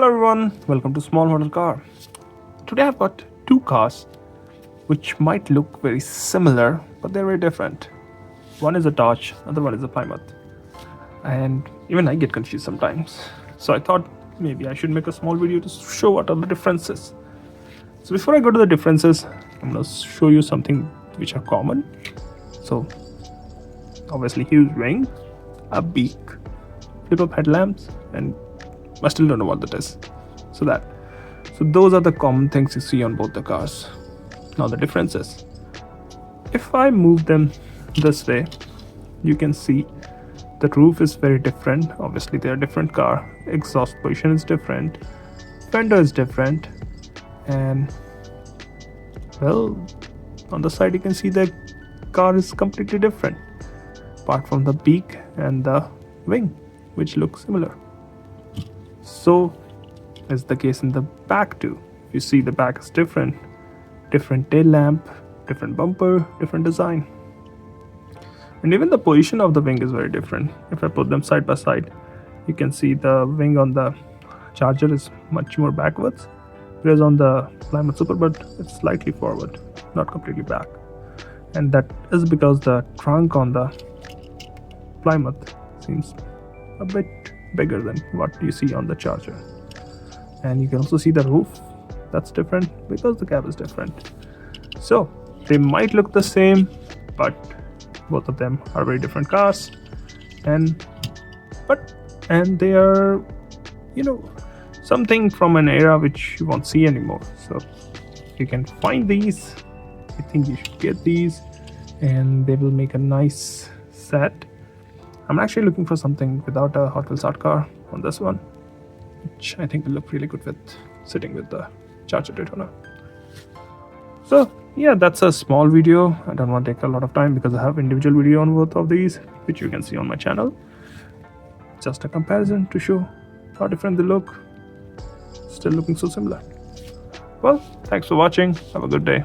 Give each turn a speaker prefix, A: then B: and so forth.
A: Hello everyone, welcome to Small Model Car. Today I've got two cars which might look very similar, but they're very different. One is a Dodge, other one is a Plymouth. And even I get confused sometimes. So I thought maybe I should make a small video to show what are the differences. So before I go to the differences, I'm going to show you something which are common. So obviously huge wing, a beak, flip-up headlamps, and I still don't know what that is. So those are the common things you see on both the cars. Now the differences. If I move them this way, you can see the roof is very different. Obviously they are different car. Exhaust position is different. Fender is different. And well, on the side you can see the car is completely different. Apart from the beak and the wing, which look similar. So is the case in the back too. You see the back is different tail lamp, different bumper, different design, and even the position of the wing is very different. If I put them side by side, you can see the wing on the Charger is much more backwards, whereas on the Plymouth Superbird it's slightly forward, not completely back, and that is because the trunk on the Plymouth seems a bit bigger than what you see on the Charger. And you can also see the roof, that's different because the cab is different. So they might look the same, but both of them are very different cars, and they are, something from an era which you won't see anymore. So if you can find these, I think you should get these, and they will make a nice set. I'm actually looking for something without a Hot Wheels art car on this one, which I think will look really good with sitting with the Charger Daytona. So yeah, that's a small video. I don't want to take a lot of time because I have individual video on both of these, which you can see on my channel. Just a comparison to show how different they look, still looking so similar. Well, thanks for watching. Have a good day.